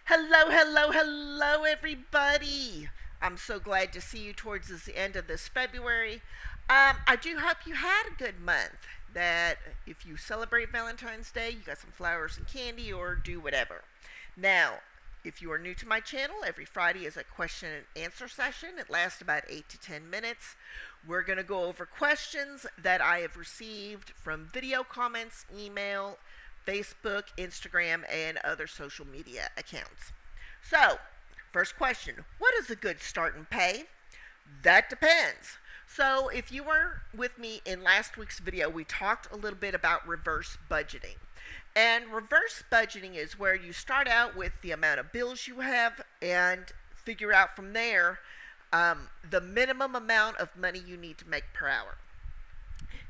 Hello, hello, hello, everybody. I'm so glad to see you towards the end of this February. I do hope you had a good month. That if you celebrate Valentine's Day, you got some flowers and candy, or do whatever. Now, if you are new to my channel, every Friday is a question and answer session. It lasts about 8 to 10 minutes. We're going to go over questions that I have received from video comments, email, Facebook, Instagram, and other social media accounts. So, first question: what is a good start in pay? That depends. So, if you were with me in last week's video, we talked a little bit about reverse budgeting. And reverse budgeting is where you start out with the amount of bills you have and figure out from there the minimum amount of money you need to make per hour.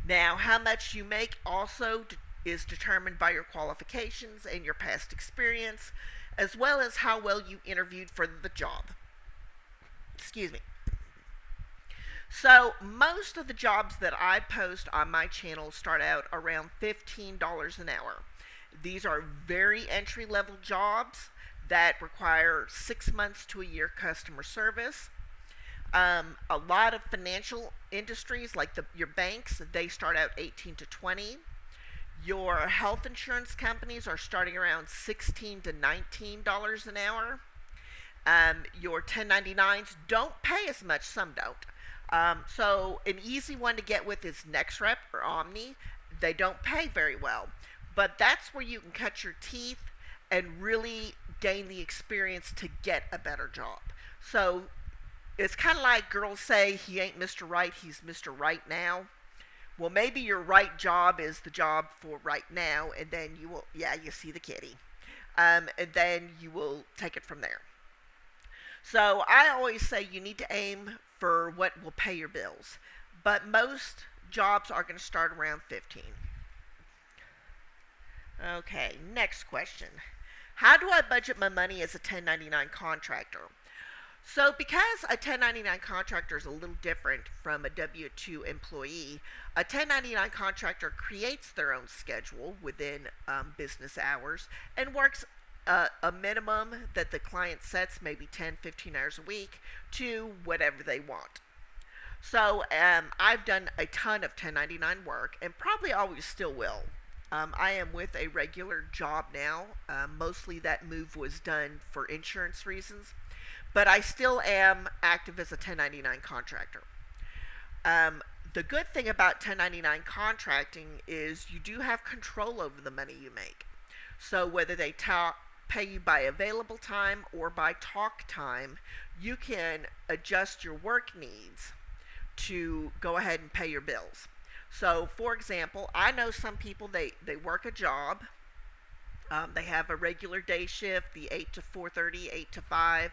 Now, how much you make also is determined by your qualifications and your past experience, as well as how well you interviewed for the job. Excuse me. So, most of the jobs that I post on my channel start out around $15 an hour. These are very entry level jobs that require 6 months to a year customer service. A lot of financial industries, like your banks, they start out 18 to 20. Your health insurance companies are starting around $16 to $19 an hour. Your 1099s don't pay as much, some don't. So an easy one to get with is NextRep or Omni. They don't pay very well, but that's where you can cut your teeth and really gain the experience to get a better job. So it's kind of like girls say, he ain't Mr. Right, he's Mr. Right now. Well, maybe your right job is the job for right now, and then you will, yeah, you see the kitty. And then you will take it from there. So I always say you need to aim for what will pay your bills. But most jobs are going to start around 15. Okay, next question. How do I budget my money as a 1099 contractor? So, because a 1099 contractor is a little different from a W 2 employee, a 1099 contractor creates their own schedule within business hours and works a minimum that the client sets, maybe 10, 15 hours a week, to whatever they want. So, I've done a ton of 1099 work and probably always still will. I am with a regular job now. Mostly that move was done for insurance reasons, but I still am active as a 1099 contractor. The good thing about 1099 contracting is you do have control over the money you make. So whether they pay you by available time or by talk time, you can adjust your work needs to go ahead and pay your bills. So, for example, I know some people, they work a job. They have a regular day shift, the 8 to 4:30, 8 to 5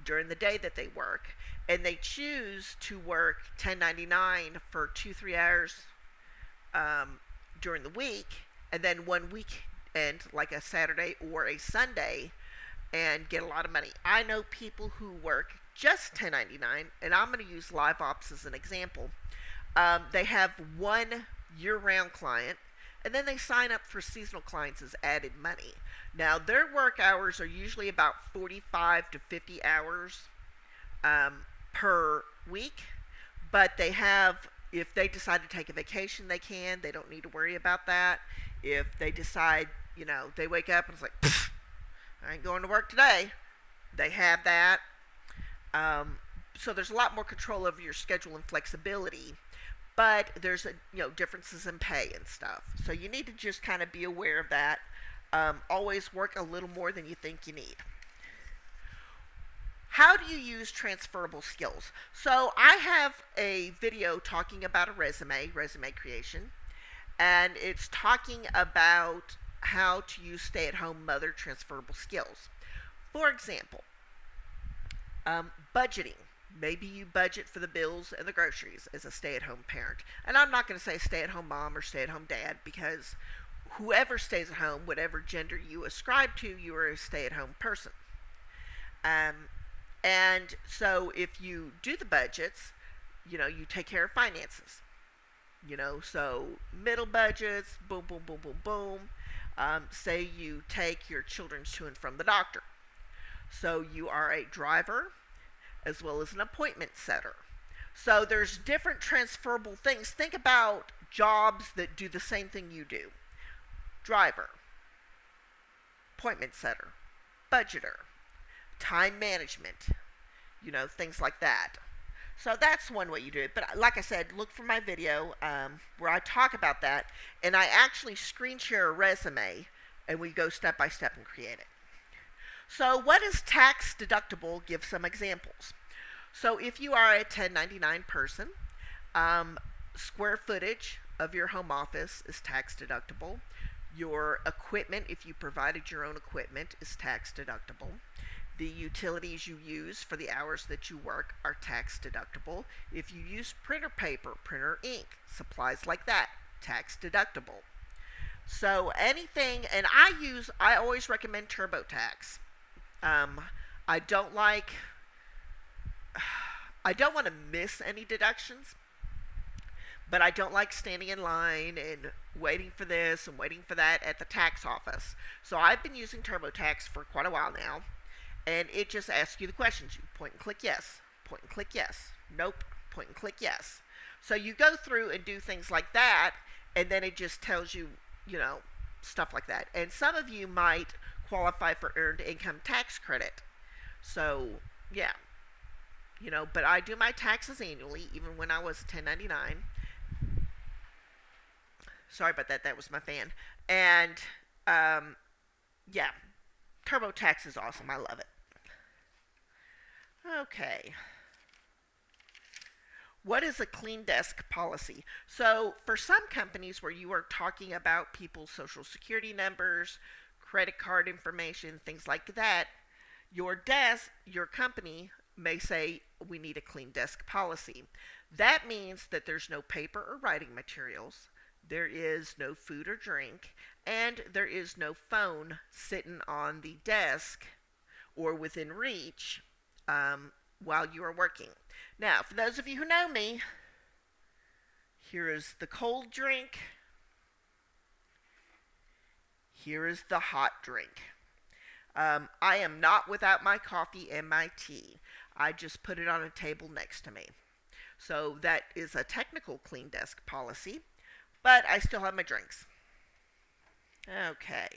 during the day that they work, and they choose to work 1099 for 2-3 hours during the week, and then one weekend, like a Saturday or a Sunday, and get a lot of money. I know people who work just 1099, and I'm going to use Live Ops as an example. They have one year-round client, and then they sign up for seasonal clients as added money. Now, their work hours are usually about 45 to 50 hours per week, but they have, if they decide to take a vacation, they can. They don't need to worry about that. If they decide, they wake up and it's like, I ain't going to work today, they have that. So there's a lot more control over your schedule and flexibility, but there's differences in pay and stuff. So you need to just kind of be aware of that. Always work a little more than you think you need. How do you use transferable skills? So I have a video talking about a resume creation, and it's talking about how to use stay-at-home mother transferable skills. For example, budgeting. Maybe you budget for the bills and the groceries as a stay-at-home parent. And I'm not going to say stay-at-home mom or stay-at-home dad, because whoever stays at home, whatever gender you ascribe to, you are a stay-at-home person. And so if you do the budgets, you take care of finances. So middle budgets, boom, boom, boom, boom, boom. Say you take your children to and from the doctor. So you are a driver as well as an appointment setter. So there's different transferable things. Think about jobs that do the same thing you do. Driver, appointment setter, budgeter, time management, things like that. So that's one way you do it. But like I said, look for my video where I talk about that, and I actually screen share a resume, and we go step by step and create it. So what is tax deductible? Give some examples. So if you are a 1099 person, square footage of your home office is tax deductible. Your equipment, if you provided your own equipment, is tax deductible. The utilities you use for the hours that you work are tax deductible. If you use printer paper, printer ink, supplies like that, tax deductible. So anything, and I always recommend TurboTax. I don't want to miss any deductions, but I don't like standing in line and waiting for this and waiting for that at the tax office. So I've been using TurboTax for quite a while now, and it just asks you the questions. You point and click yes, point and click yes, nope, point and click yes. So you go through and do things like that, and then it just tells you, stuff like that. And some of you might qualify for earned income tax credit. So, yeah. But I do my taxes annually, even when I was 1099. Sorry about that. That was my fan. And, yeah. TurboTax is awesome. I love it. Okay. What is a clean desk policy? So for some companies where you are talking about people's social security numbers, credit card information, things like that, your company may say we need a clean desk policy. That means that there's no paper or writing materials, there is no food or drink, and there is no phone sitting on the desk or within reach while you are working. Now, for those of you who know me, here is the cold drink. Here is the hot drink. I am not without my coffee and my tea. I just put it on a table next to me. So that is a technical clean desk policy, but I still have my drinks. Okay.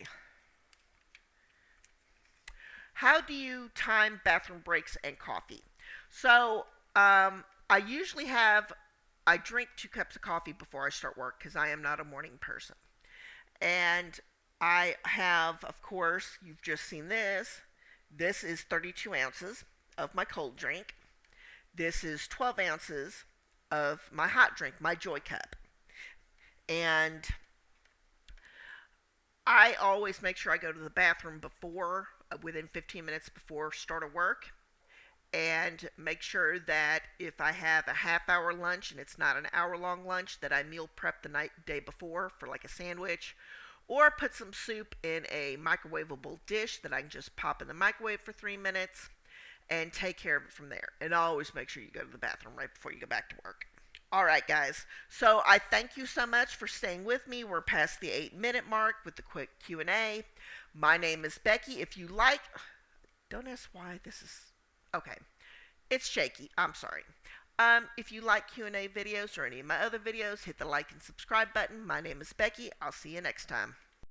How do you time bathroom breaks and coffee? So I drink 2 cups of coffee before I start work because I am not a morning person. And I have, of course, you've just seen this. This is 32 ounces of my cold drink. This is 12 ounces of my hot drink, my Joy Cup. And I always make sure I go to the bathroom within 15 minutes before start of work. And make sure that if I have a half-hour lunch and it's not an hour-long lunch, that I meal prep the day before for like a sandwich, or put some soup in a microwavable dish that I can just pop in the microwave for 3 minutes and take care of it from there. And always make sure you go to the bathroom right before you go back to work. All right, guys. So I thank you so much for staying with me. We're past the 8-minute mark with the quick Q&A. My name is Becky. If you like, don't ask why this is... Okay, it's shaky. I'm sorry. If you like Q&A videos or any of my other videos, hit the like and subscribe button. My name is Becky. I'll see you next time.